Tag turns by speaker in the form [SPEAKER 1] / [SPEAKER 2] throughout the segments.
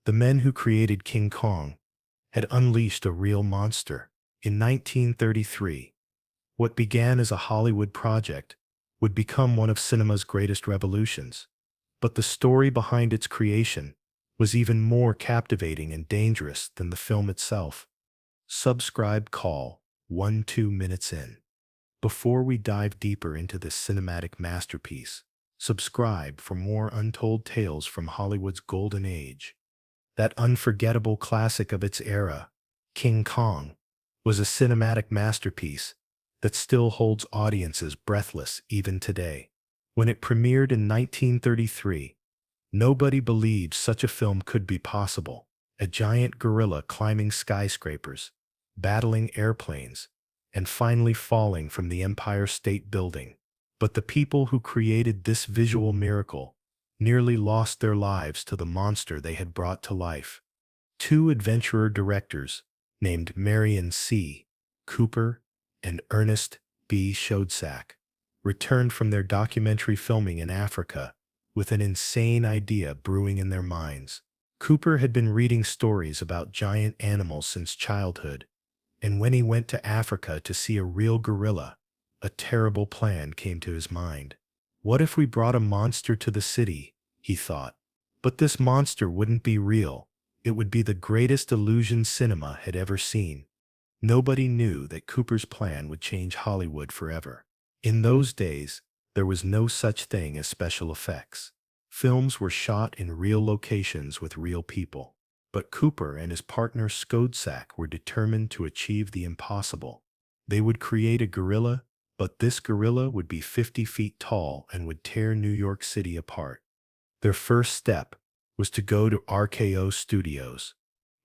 [SPEAKER 1] The men who created King Kong had unleashed a real monster. In 1933, what began as a Hollywood project would become one of cinema's greatest revolutions. But the story behind its creation was even more captivating and dangerous than the film itself. Subscribe call 2 minutes in. Before we dive deeper into this cinematic masterpiece, subscribe for more untold tales from Hollywood's golden age. That unforgettable classic of its era, King Kong, was a cinematic masterpiece that still holds audiences breathless even today. When it premiered in 1933, nobody believed such a film could be possible. A giant gorilla climbing skyscrapers, battling airplanes, and finally falling from the Empire State Building. But the people who created this visual miracle nearly lost their lives to the monster they had brought to life. Two adventurer directors named Marion C. Cooper and Ernest B. Schoedsack returned from their documentary filming in Africa with an insane idea brewing in their minds. Cooper had been reading stories about giant animals since childhood, and when he went to Africa to see a real gorilla, a terrible plan came to his mind. What if we brought a monster to the city, he thought. But this monster wouldn't be real. It would be the greatest illusion cinema had ever seen. Nobody knew that Cooper's plan would change Hollywood forever. In those days, there was no such thing as special effects. Films were shot in real locations with real people. But Cooper and his partner Schoedsack were determined to achieve the impossible. They would create a gorilla, but this gorilla would be 50 feet tall and would tear New York City apart. Their first step was to go to RKO Studios.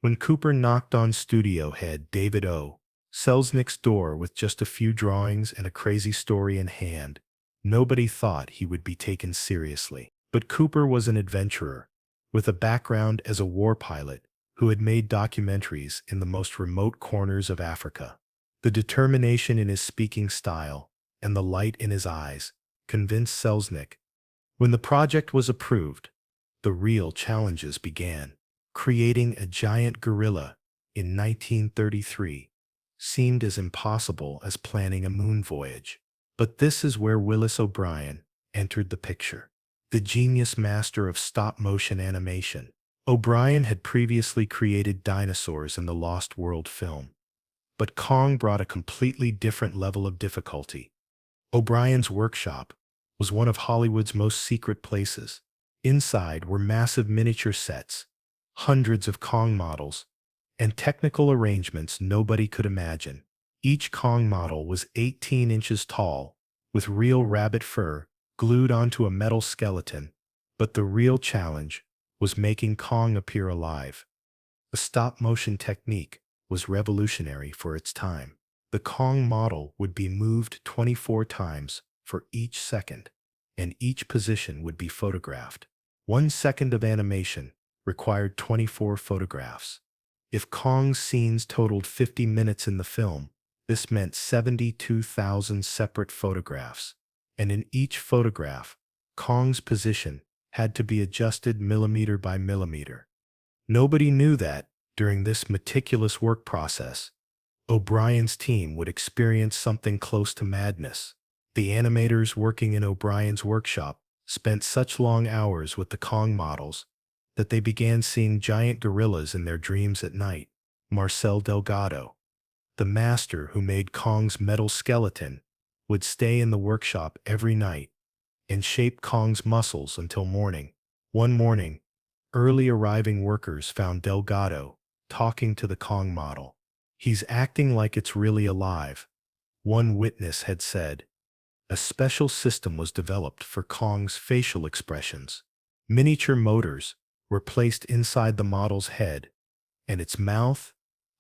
[SPEAKER 1] When Cooper knocked on studio head David O. Selznick's door with just a few drawings and a crazy story in hand, nobody thought he would be taken seriously. But Cooper was an adventurer, with a background as a war pilot who had made documentaries in the most remote corners of Africa. The determination in his speaking style and the light in his eyes convinced Selznick. When the project was approved, the real challenges began. Creating a giant gorilla in 1933 seemed as impossible as planning a moon voyage. But this is where Willis O'Brien entered the picture, the genius master of stop-motion animation. O'Brien had previously created dinosaurs in the Lost World film, but Kong brought a completely different level of difficulty. O'Brien's workshop was one of Hollywood's most secret places. Inside were massive miniature sets, hundreds of Kong models, and technical arrangements nobody could imagine. Each Kong model was 18 inches tall, with real rabbit fur glued onto a metal skeleton. But the real challenge was making Kong appear alive. The stop-motion technique was revolutionary for its time. The Kong model would be moved 24 times for each second, and each position would be photographed. 1 second of animation required 24 photographs. If Kong's scenes totaled 50 minutes in the film, this meant 72,000 separate photographs. And in each photograph, Kong's position had to be adjusted millimeter by millimeter. Nobody knew that, during this meticulous work process, O'Brien's team would experience something close to madness. The animators working in O'Brien's workshop spent such long hours with the Kong models that they began seeing giant gorillas in their dreams at night. Marcel Delgado, the master who made Kong's metal skeleton, would stay in the workshop every night and shape Kong's muscles until morning. One morning, early arriving workers found Delgado talking to the Kong model. "He's acting like it's really alive," one witness had said. A special system was developed for Kong's facial expressions. Miniature motors were placed inside the model's head, and its mouth,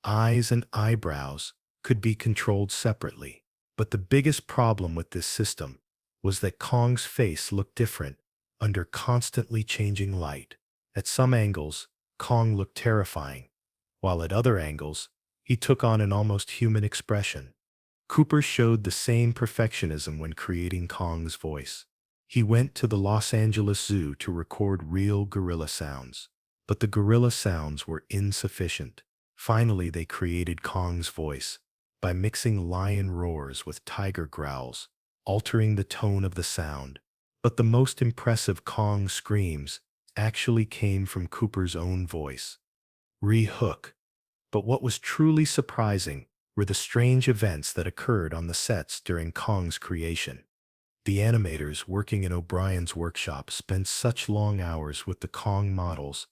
[SPEAKER 1] eyes, and eyebrows could be controlled separately. But the biggest problem with this system was that Kong's face looked different under constantly changing light. At some angles, Kong looked terrifying, while at other angles, he took on an almost human expression. Cooper showed the same perfectionism when creating Kong's voice. He went to the Los Angeles Zoo to record real gorilla sounds. but the gorilla sounds were insufficient. Finally, they created Kong's voice by mixing lion roars with tiger growls, altering the tone of the sound. But the most impressive Kong screams actually came from Cooper's own voice. Re-hook. But what was truly surprising were the strange events that occurred on the sets during Kong's creation. The animators working in O'Brien's workshop spent such long hours with the Kong models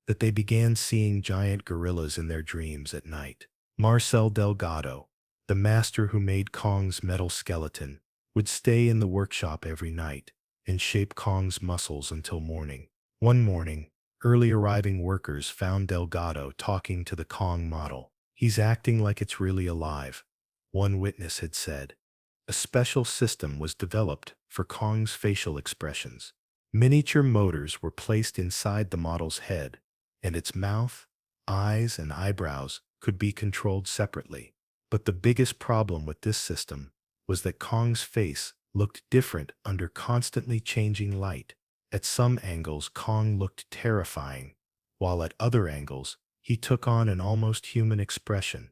[SPEAKER 1] that they began seeing giant gorillas in their dreams at night. Marcel Delgado, the master who made Kong's metal skeleton, would stay in the workshop every night and shape Kong's muscles until morning. One morning, early arriving workers found Delgado talking to the Kong model. "He's acting like it's really alive," one witness had said. A special system was developed for Kong's facial expressions. Miniature motors were placed inside the model's head, and its mouth, eyes, and eyebrows could be controlled separately. But the biggest problem with this system was that Kong's face looked different under constantly changing light. At some angles, Kong looked terrifying, while at other angles, he took on an almost human expression.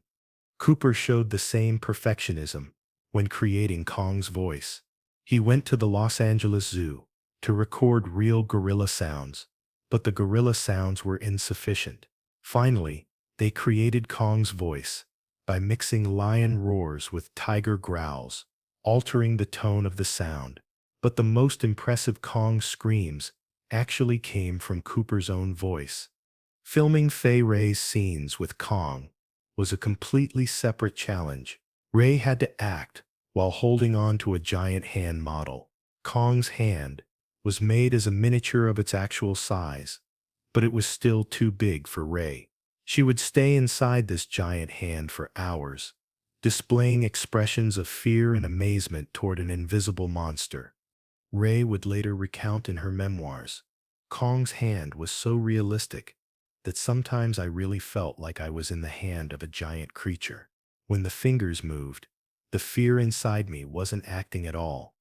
[SPEAKER 1] Cooper showed the same perfectionism when creating Kong's voice. He went to the Los Angeles Zoo to record real gorilla sounds, but the gorilla sounds were insufficient. Finally, they created Kong's voice by mixing lion roars with tiger growls, altering the tone of the sound. But the most impressive Kong screams actually came from Cooper's own voice. Filming Fay Wray's scenes with Kong was a completely separate challenge. Wray had to act while holding on to a giant hand model. Kong's hand was made as a miniature of its actual size, but it was still too big for Wray. She would stay inside this giant hand for hours, displaying expressions of fear and amazement toward an invisible monster. Wray would later recount in her memoirs, "Kong's hand was so realistic that sometimes I really felt like I was in the hand of a giant creature. When the fingers moved, the fear inside me wasn't acting at all."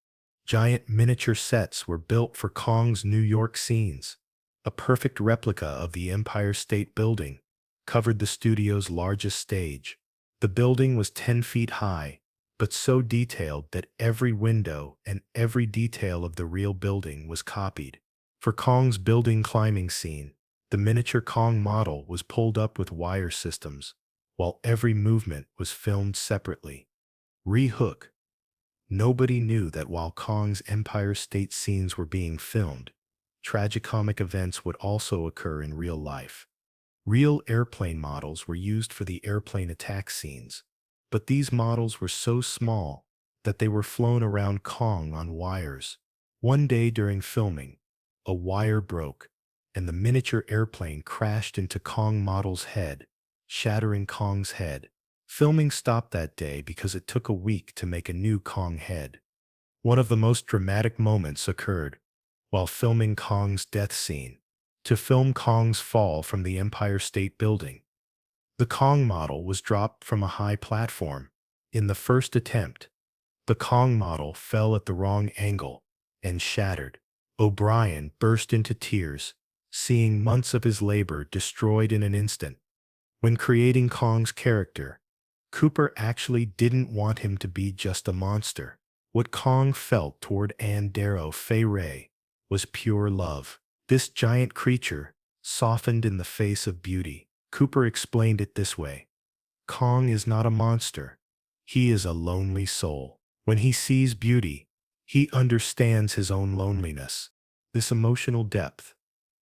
[SPEAKER 1] Giant miniature sets were built for Kong's New York scenes. A perfect replica of the Empire State Building covered the studio's largest stage. The building was 10 feet high, but so detailed that every window and every detail of the real building was copied. For Kong's building climbing scene, the miniature Kong model was pulled up with wire systems, while every movement was filmed separately. Re-hook. Nobody knew that while Kong's Empire State scenes were being filmed, tragicomic events would also occur in real life. Real airplane models were used for the airplane attack scenes, but these models were so small that they were flown around Kong on wires. One day during filming, a wire broke, and the miniature airplane crashed into Kong model's head, shattering Kong's head. Filming stopped that day because it took a week to make a new Kong head. One of the most dramatic moments occurred while filming Kong's death scene. To film Kong's fall from the Empire State Building, the Kong model was dropped from a high platform. In the first attempt, the Kong model fell at the wrong angle and shattered. O'Brien burst into tears, seeing months of his labor destroyed in an instant. When creating Kong's character, Cooper actually didn't want him to be just a monster. What Kong felt toward Ann Darrow Fay Wray was pure love. This giant creature softened in the face of beauty. Cooper explained it this way: "Kong is not a monster. He is a lonely soul. When he sees beauty, he understands his own loneliness." This emotional depth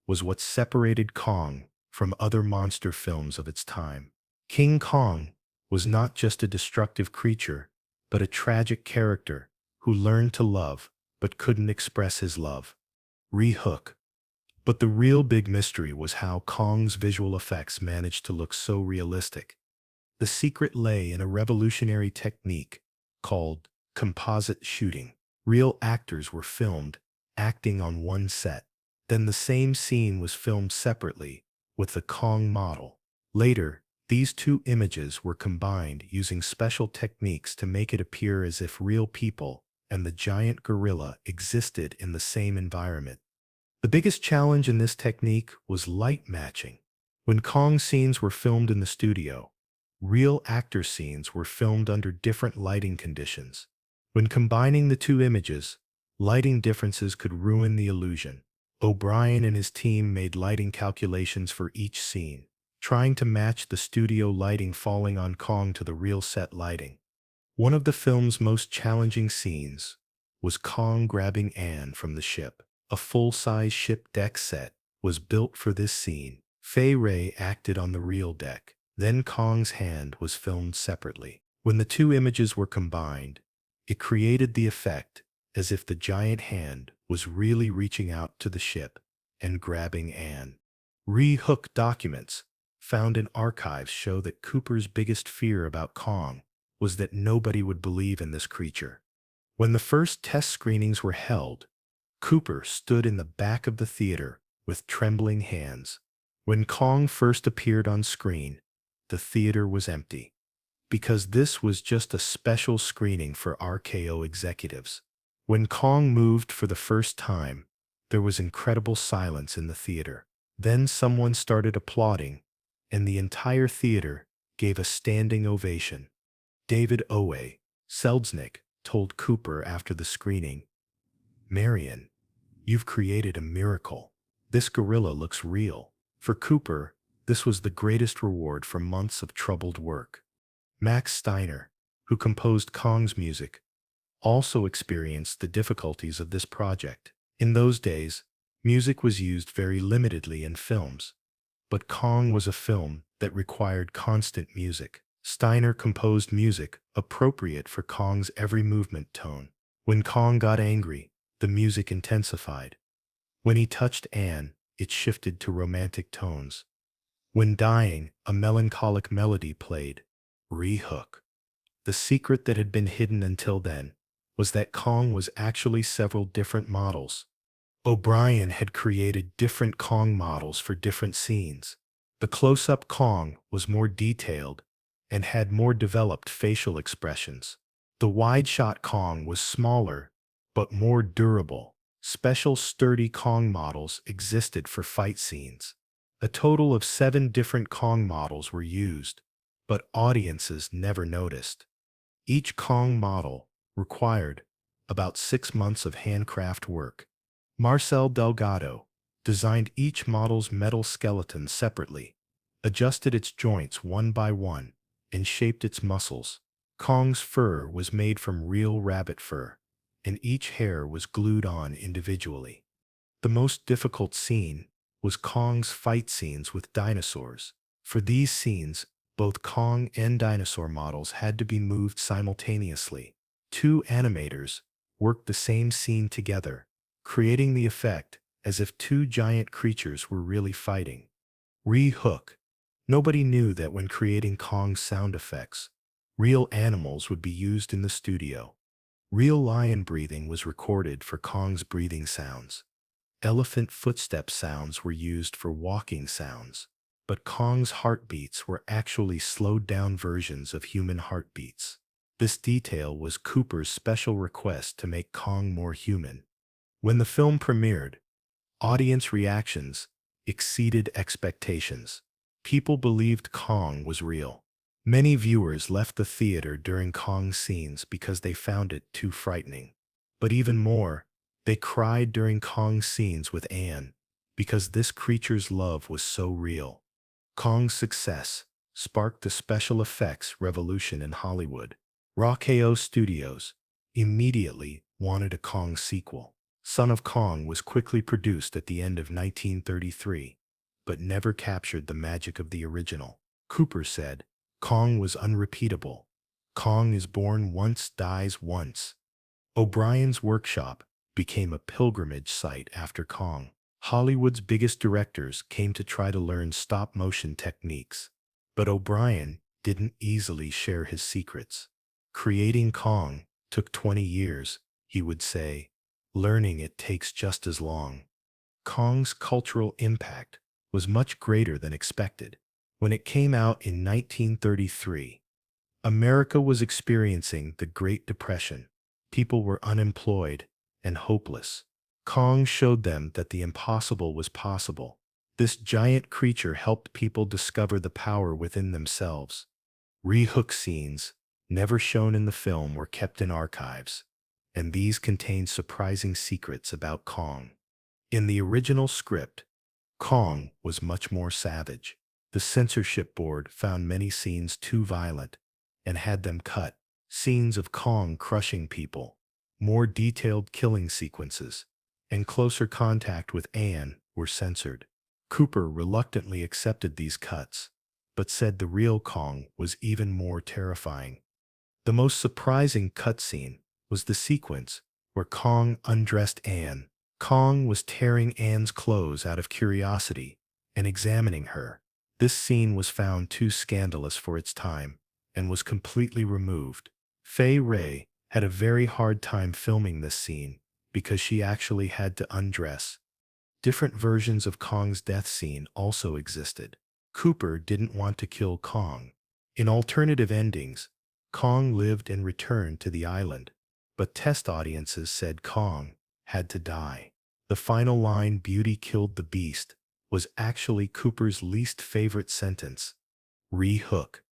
[SPEAKER 1] was what separated Kong from other monster films of its time. King Kong was not just a destructive creature, but a tragic character who learned to love but couldn't express his love. Re-hook. But the real big mystery was how Kong's visual effects managed to look so realistic. The secret lay in a revolutionary technique called composite shooting. Real actors were filmed acting on one set. Then the same scene was filmed separately with the Kong model. Later, these two images were combined using special techniques to make it appear as if real people and the giant gorilla existed in the same environment. The biggest challenge in this technique was light matching. When Kong scenes were filmed in the studio, real actor scenes were filmed under different lighting conditions. When combining the two images, lighting differences could ruin the illusion. O'Brien and his team made lighting calculations for each scene, trying to match the studio lighting falling on Kong to the real set lighting. One of the film's most challenging scenes was Kong grabbing Anne from the ship. A full-size ship deck set was built for this scene. Fay Wray acted on the real deck. Then Kong's hand was filmed separately. When the two images were combined, it created the effect as if the giant hand was really reaching out to the ship and grabbing Anne. Re-hook documents found in archives show that Cooper's biggest fear about Kong was that nobody would believe in this creature. When the first test screenings were held, Cooper stood in the back of the theater with trembling hands. When Kong first appeared on screen, the theater was empty, because this was just a special screening for RKO executives. When Kong moved for the first time, there was incredible silence in the theater. Then someone started applauding, and the entire theater gave a standing ovation. David Owe Selznick told Cooper after the screening, "Marion, you've created a miracle. This gorilla looks real." For Cooper, this was the greatest reward for months of troubled work. Max Steiner, who composed Kong's music, also experienced the difficulties of this project. In those days, music was used very limitedly in films, but Kong was a film that required constant music. Steiner composed music appropriate for Kong's every movement tone. When Kong got angry, the music intensified. When he touched Anne, it shifted to romantic tones. When dying, a melancholic melody played. Re-hook. The secret that had been hidden until then was that Kong was actually several different models. O'Brien had created different Kong models for different scenes. The close-up Kong was more detailed and had more developed facial expressions. The wide-shot Kong was smaller but more durable. Special sturdy Kong models existed for fight scenes. A total of 7 different Kong models were used, but audiences never noticed. Each Kong model required about 6 months of handcraft work. Marcel Delgado designed each model's metal skeleton separately, adjusted its joints one by one, and shaped its muscles. Kong's fur was made from real rabbit fur, and each hair was glued on individually. The most difficult scene was Kong's fight scenes with dinosaurs. For these scenes, both Kong and dinosaur models had to be moved simultaneously. 2 animators worked the same scene together, creating the effect as if 2 giant creatures were really fighting. Re-hook. Nobody knew that when creating Kong's sound effects, real animals would be used in the studio. Real lion breathing was recorded for Kong's breathing sounds. Elephant footstep sounds were used for walking sounds, but Kong's heartbeats were actually slowed-down versions of human heartbeats. This detail was Cooper's special request to make Kong more human. When the film premiered, audience reactions exceeded expectations. People believed Kong was real. Many viewers left the theater during Kong's scenes because they found it too frightening. But even more, they cried during Kong's scenes with Anne because this creature's love was so real. Kong's success sparked the special effects revolution in Hollywood. RKO Studios immediately wanted a Kong sequel. Son of Kong was quickly produced at the end of 1933, but never captured the magic of the original. Cooper said, "Kong was unrepeatable. Kong is born once, dies once." O'Brien's workshop became a pilgrimage site after Kong. Hollywood's biggest directors came to try to learn stop-motion techniques, but O'Brien didn't easily share his secrets. Creating Kong took 20 years, he would say. Learning it takes just as long. Kong's cultural impact was much greater than expected. When it came out in 1933, America was experiencing the Great Depression. People were unemployed and hopeless. Kong showed them that the impossible was possible. This giant creature helped people discover the power within themselves. Re-hook scenes, never shown in the film, were kept in archives, and these contained surprising secrets about Kong. In the original script, Kong was much more savage. The censorship board found many scenes too violent and had them cut. Scenes of Kong crushing people, more detailed killing sequences, and closer contact with Anne were censored. Cooper reluctantly accepted these cuts, but said the real Kong was even more terrifying. The most surprising cutscene was the sequence where Kong undressed Anne. Kong was tearing Anne's clothes out of curiosity and examining her. This scene was found too scandalous for its time and was completely removed. Fay Wray had a very hard time filming this scene because she actually had to undress. Different versions of Kong's death scene also existed. Cooper didn't want to kill Kong. In alternative endings, Kong lived and returned to the island, but test audiences said Kong had to die. The final line, "Beauty killed the beast," was actually Cooper's least favorite sentence. Re-hook.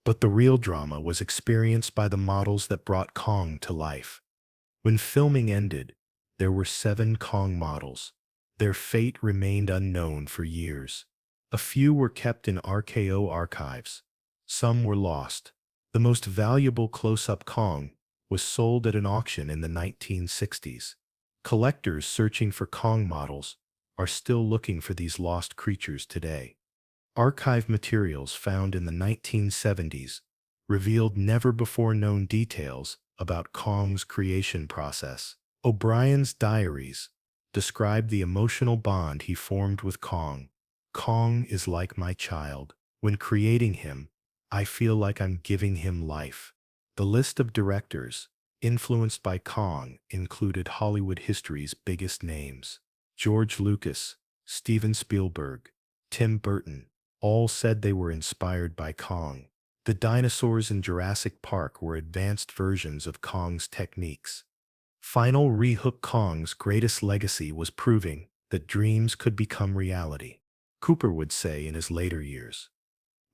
[SPEAKER 1] But the real drama was experienced by the models that brought Kong to life. When filming ended, there were 7 Kong models. Their fate remained unknown for years. A few were kept in RKO archives. Some were lost. The most valuable close-up Kong was sold at an auction in the 1960s. Collectors searching for Kong models are still looking for these lost creatures today. Archive materials found in the 1970s revealed never-before-known details about Kong's creation process. O'Brien's diaries describe the emotional bond he formed with Kong. "Kong is like my child. When creating him, I feel like I'm giving him life." The list of directors influenced by Kong included Hollywood history's biggest names. George Lucas, Steven Spielberg, Tim Burton, all said they were inspired by Kong. The dinosaurs in Jurassic Park were advanced versions of Kong's techniques. Final Re-hook. Kong's greatest legacy was proving that dreams could become reality. Cooper would say in his later years,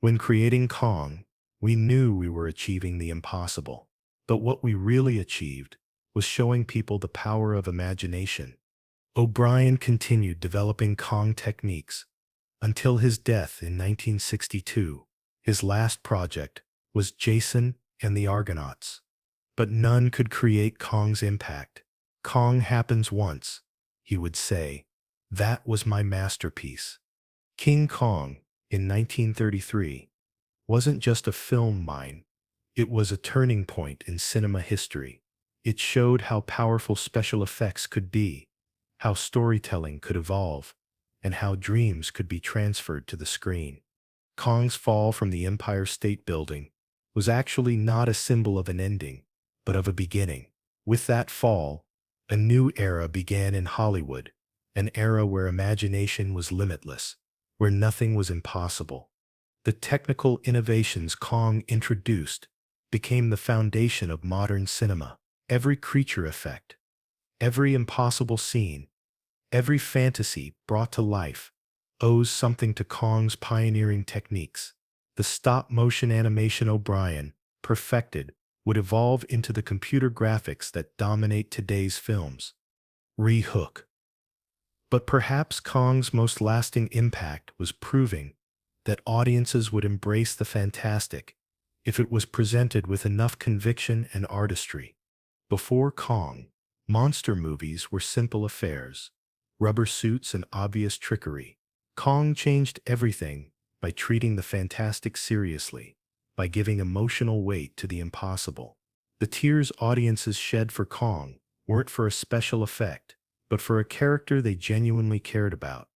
[SPEAKER 1] "When creating Kong, we knew we were achieving the impossible. But what we really achieved was showing people the power of imagination." O'Brien continued developing Kong techniques until his death in 1962. His last project was Jason and the Argonauts. But none could create Kong's impact. "Kong happens once," he would say. "That was my masterpiece." King Kong, in 1933, wasn't just a film mine. It was a turning point in cinema history. It showed how powerful special effects could be, how storytelling could evolve, and how dreams could be transferred to the screen. Kong's fall from the Empire State Building was actually not a symbol of an ending, but of a beginning. With that fall, a new era began in Hollywood, an era where imagination was limitless, where nothing was impossible. The technical innovations Kong introduced became the foundation of modern cinema. Every creature effect, every impossible scene, every fantasy brought to life owes something to Kong's pioneering techniques. The stop-motion animation O'Brien perfected would evolve into the computer graphics that dominate today's films. Re-hook. But perhaps Kong's most lasting impact was proving that audiences would embrace the fantastic if it was presented with enough conviction and artistry. Before Kong, monster movies were simple affairs, rubber suits and obvious trickery. Kong changed everything by treating the fantastic seriously, by giving emotional weight to the impossible. The tears audiences shed for Kong weren't for a special effect, but for a character they genuinely cared about.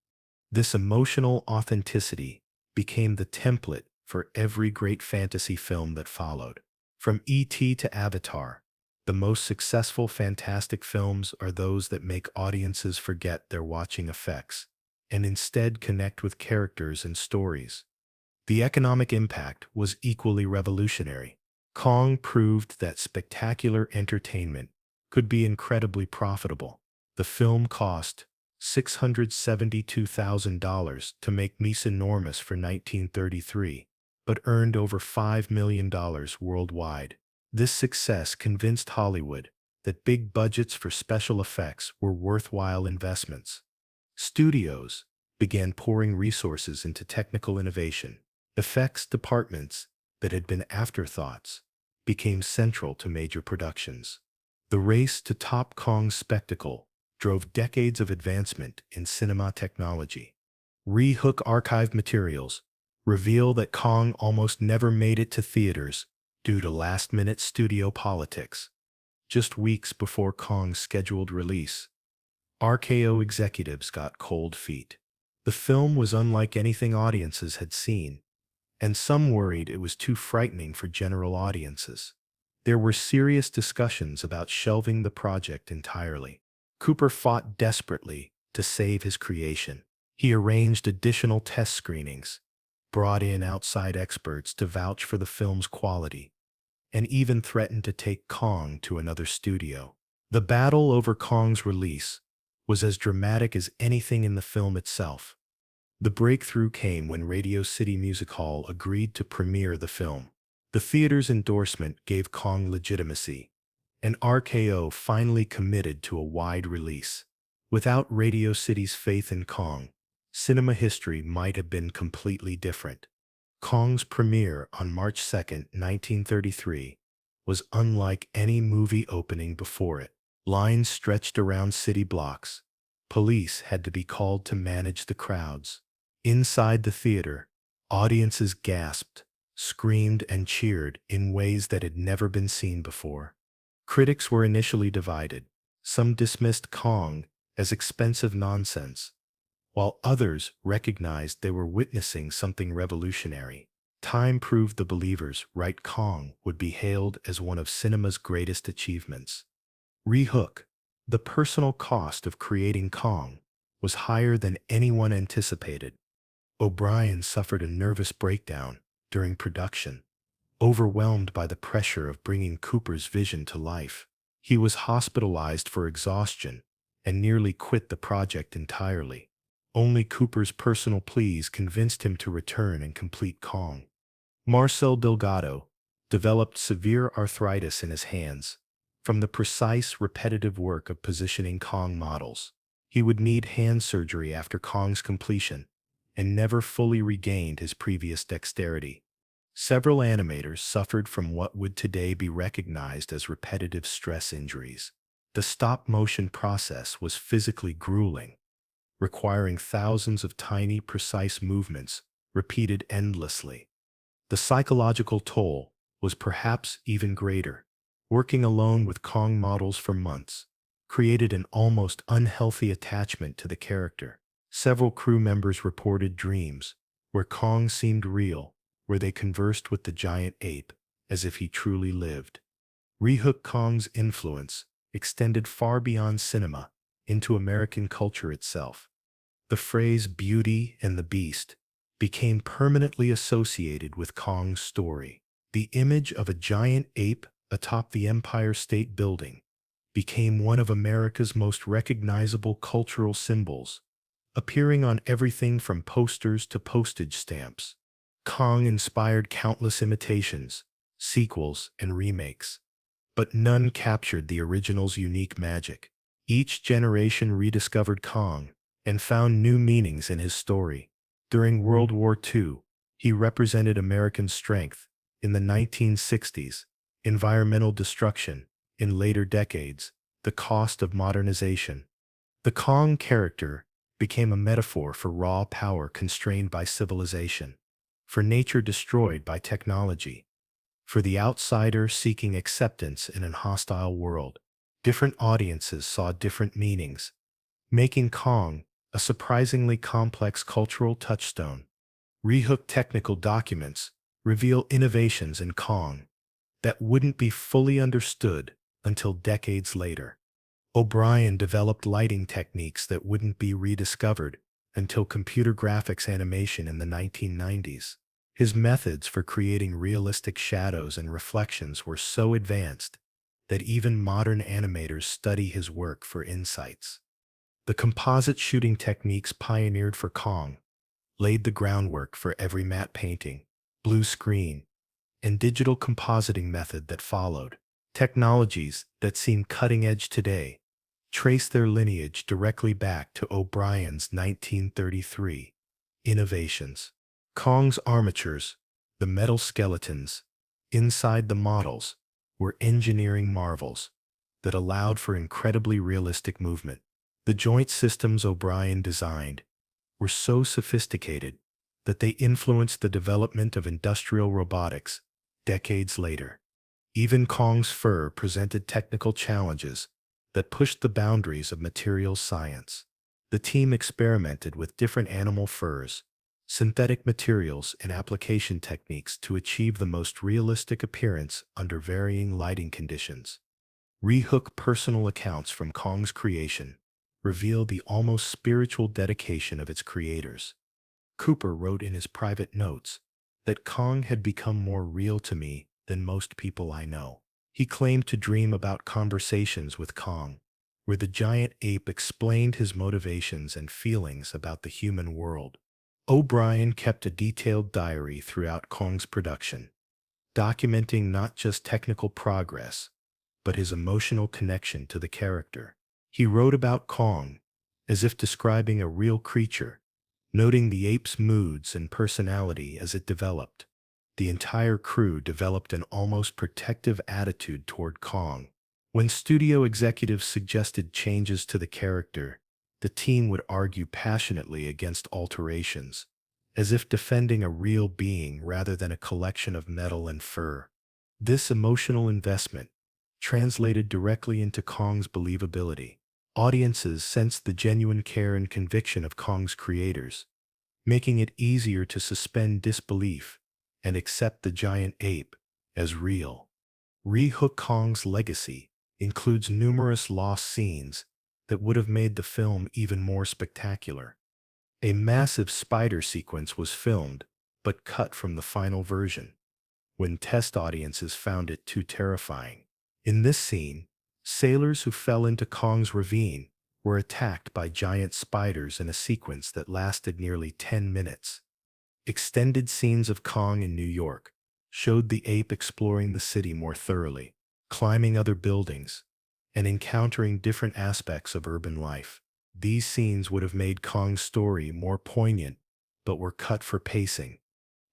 [SPEAKER 1] This emotional authenticity became the template for every great fantasy film that followed. From E.T. to Avatar, the most successful fantastic films are those that make audiences forget they're watching effects and instead connect with characters and stories. The economic impact was equally revolutionary. Kong proved that spectacular entertainment could be incredibly profitable. The film cost $672,000 to make enormous for 1933, but earned over $5 million worldwide. This success convinced Hollywood that big budgets for special effects were worthwhile investments. Studios began pouring resources into technical innovation. Effects departments that had been afterthoughts became central to major productions. The race to top Kong's spectacle drove decades of advancement in cinema technology. Re-Hook archive materials reveal that Kong almost never made it to theaters due to last-minute studio politics. Just weeks before Kong's scheduled release, RKO executives got cold feet. The film was unlike anything audiences had seen, and some worried it was too frightening for general audiences. There were serious discussions about shelving the project entirely. Cooper fought desperately to save his creation. He arranged additional test screenings, brought in outside experts to vouch for the film's quality, and even threatened to take Kong to another studio. The battle over Kong's release was as dramatic as anything in the film itself. The breakthrough came when Radio City Music Hall agreed to premiere the film. The theater's endorsement gave Kong legitimacy, and RKO finally committed to a wide release. Without Radio City's faith in Kong, cinema history might have been completely different. Kong's premiere on March 2, 1933, was unlike any movie opening before it. Lines stretched around city blocks. Police had to be called to manage the crowds. Inside the theater, audiences gasped, screamed, and cheered in ways that had never been seen before. Critics were initially divided. Some dismissed Kong as expensive nonsense, while others recognized they were witnessing something revolutionary. Time proved the believers right. Kong would be hailed as one of cinema's greatest achievements. Re-Hook. The personal cost of creating Kong was higher than anyone anticipated. O'Brien suffered a nervous breakdown during production, overwhelmed by the pressure of bringing Cooper's vision to life. He was hospitalized for exhaustion and nearly quit the project entirely. Only Cooper's personal pleas convinced him to return and complete Kong. Marcel Delgado developed severe arthritis in his hands from the precise, repetitive work of positioning Kong models. He would need hand surgery after Kong's completion and never fully regained his previous dexterity. Several animators suffered from what would today be recognized as repetitive stress injuries. The stop-motion process was physically grueling, requiring thousands of tiny, precise movements repeated endlessly. The psychological toll was perhaps even greater. Working alone with Kong models for months created an almost unhealthy attachment to the character. Several crew members reported dreams where Kong seemed real, where they conversed with the giant ape as if he truly lived. Re-Hook Kong's influence extended far beyond cinema into American culture itself. The phrase "Beauty and the Beast" became permanently associated with Kong's story. The image of a giant ape atop the Empire State Building became one of America's most recognizable cultural symbols, appearing on everything from posters to postage stamps. Kong inspired countless imitations, sequels, and remakes, but none captured the original's unique magic. Each generation rediscovered Kong and found new meanings in his story. During World War II, he represented American strength. In the 1960s, environmental destruction. In later decades, the cost of modernization. The Kong character became a metaphor for raw power constrained by civilization, for nature destroyed by technology, for the outsider seeking acceptance in an hostile world. Different audiences saw different meanings, making Kong a surprisingly complex cultural touchstone. Re-Hook technical documents reveal innovations in Kong that wouldn't be fully understood until decades later. O'Brien developed lighting techniques that wouldn't be rediscovered until computer graphics animation in the 1990s. His methods for creating realistic shadows and reflections were so advanced that even modern animators study his work for insights. The composite shooting techniques pioneered for Kong laid the groundwork for every matte painting, blue screen, and digital compositing method that followed. Technologies that seem cutting-edge today trace their lineage directly back to O'Brien's 1933 innovations. Kong's armatures, the metal skeletons inside the models, were engineering marvels that allowed for incredibly realistic movement. The joint systems O'Brien designed were so sophisticated that they influenced the development of industrial robotics decades later. Even Kong's fur presented technical challenges that pushed the boundaries of materials science. The team experimented with different animal furs, synthetic materials, and application techniques to achieve the most realistic appearance under varying lighting conditions. Re-Hook personal accounts from Kong's creation reveal the almost spiritual dedication of its creators. Cooper wrote in his private notes that Kong had become more real to me than most people I know. He claimed to dream about conversations with Kong, where the giant ape explained his motivations and feelings about the human world. O'Brien kept a detailed diary throughout Kong's production, documenting not just technical progress, but his emotional connection to the character. He wrote about Kong as if describing a real creature, noting the ape's moods and personality as it developed. The entire crew developed an almost protective attitude toward Kong. When studio executives suggested changes to the character, the team would argue passionately against alterations, as if defending a real being rather than a collection of metal and fur. This emotional investment translated directly into Kong's believability. Audiences sensed the genuine care and conviction of Kong's creators, making it easier to suspend disbelief and accept the giant ape as real. Re-Hook Kong's legacy includes numerous lost scenes that would have made the film even more spectacular. A massive spider sequence was filmed, but cut from the final version, when test audiences found it too terrifying. In this scene, sailors who fell into Kong's ravine were attacked by giant spiders in a sequence that lasted nearly 10 minutes. Extended scenes of Kong in New York showed the ape exploring the city more thoroughly, climbing other buildings, and encountering different aspects of urban life. These scenes would have made Kong's story more poignant, but were cut for pacing.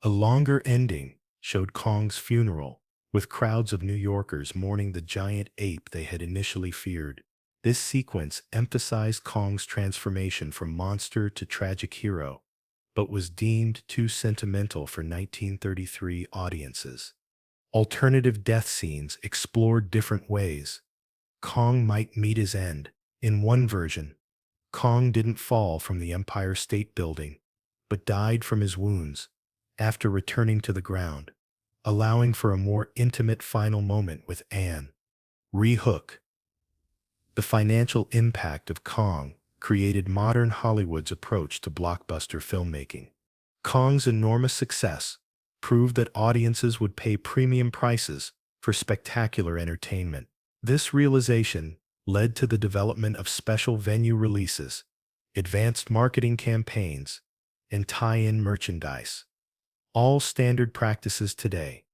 [SPEAKER 1] A longer ending showed Kong's funeral, with crowds of New Yorkers mourning the giant ape they had initially feared. This sequence emphasized Kong's transformation from monster to tragic hero, but was deemed too sentimental for 1933 audiences. Alternative death scenes explored different ways Kong might meet his end. In one version, Kong didn't fall from the Empire State Building, but died from his wounds after returning to the ground, allowing for a more intimate final moment with Anne. Re-Hook. The financial impact of Kong created modern Hollywood's approach to blockbuster filmmaking. Kong's enormous success proved that audiences would pay premium prices for spectacular entertainment. This realization led to the development of special venue releases, advanced marketing campaigns, and tie-in merchandise, all standard practices today.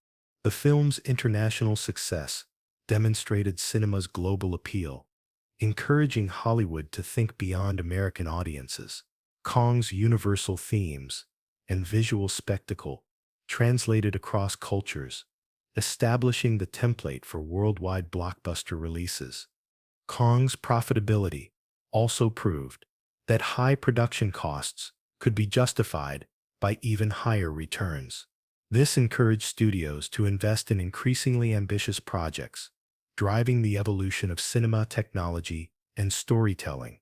[SPEAKER 1] The film's international success demonstrated cinema's global appeal, encouraging Hollywood to think beyond American audiences. Kong's universal themes and visual spectacle translated across cultures, establishing the template for worldwide blockbuster releases. Kong's profitability also proved that high production costs could be justified by even higher returns. This encouraged studios to invest in increasingly ambitious projects, driving the evolution of cinema technology and storytelling.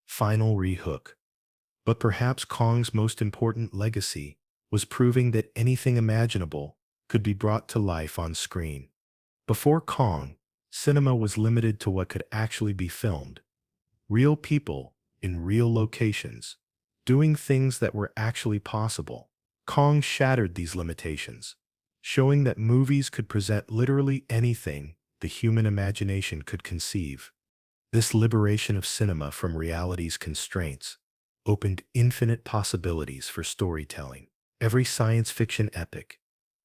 [SPEAKER 1] Final Re-Hook. But perhaps Kong's most important legacy was proving that anything imaginable could be brought to life on screen. Before Kong, cinema was limited to what could actually be filmed. Real people in real locations, doing things that were actually possible. Kong shattered these limitations, showing that movies could present literally anything the human imagination could conceive. This liberation of cinema from reality's constraints opened infinite possibilities for storytelling. Every science fiction epic,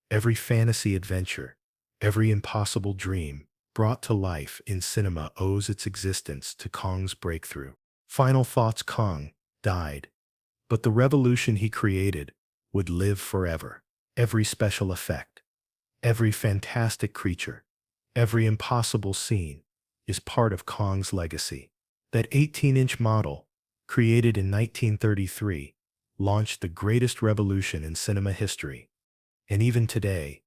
[SPEAKER 1] every fantasy adventure, every impossible dream brought to life in cinema owes its existence to Kong's breakthrough. Final thoughts: Kong died, but the revolution he created would live forever. Every special effect, every fantastic creature, every impossible scene is part of Kong's legacy. That 18-inch model, created in 1933, launched the greatest revolution in cinema history. And even today,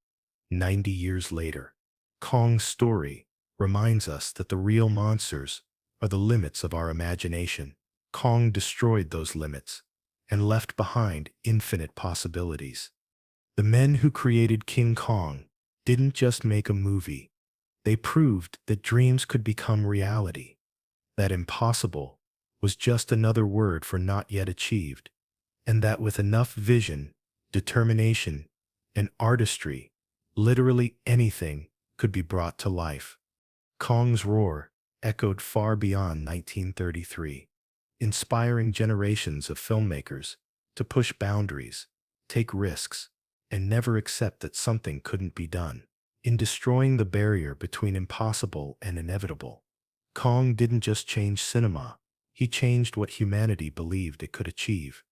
[SPEAKER 1] 90 years later, Kong's story reminds us that the real monsters are the limits of our imagination. Kong destroyed those limits and left behind infinite possibilities. The men who created King Kong didn't just make a movie. They proved that dreams could become reality, that impossible was just another word for not yet achieved, and that with enough vision, determination, and artistry, literally anything could be brought to life. Kong's roar echoed far beyond 1933, inspiring generations of filmmakers to push boundaries, take risks, and never accept that something couldn't be done. In destroying the barrier between impossible and inevitable, Kong didn't just change cinema, he changed what humanity believed it could achieve.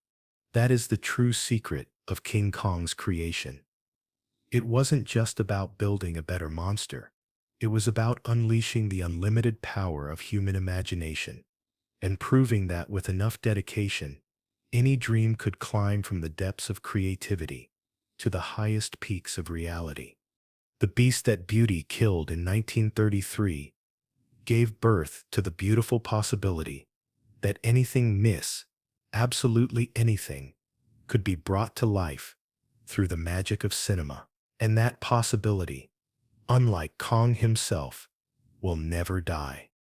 [SPEAKER 1] That is the true secret of King Kong's creation. It wasn't just about building a better monster. It was about unleashing the unlimited power of human imagination and proving that with enough dedication, any dream could climb from the depths of creativity to the highest peaks of reality. The beast that beauty killed in 1933 gave birth to the beautiful possibility that absolutely anything, could be brought to life through the magic of cinema. And that possibility, unlike Kong himself, will never die.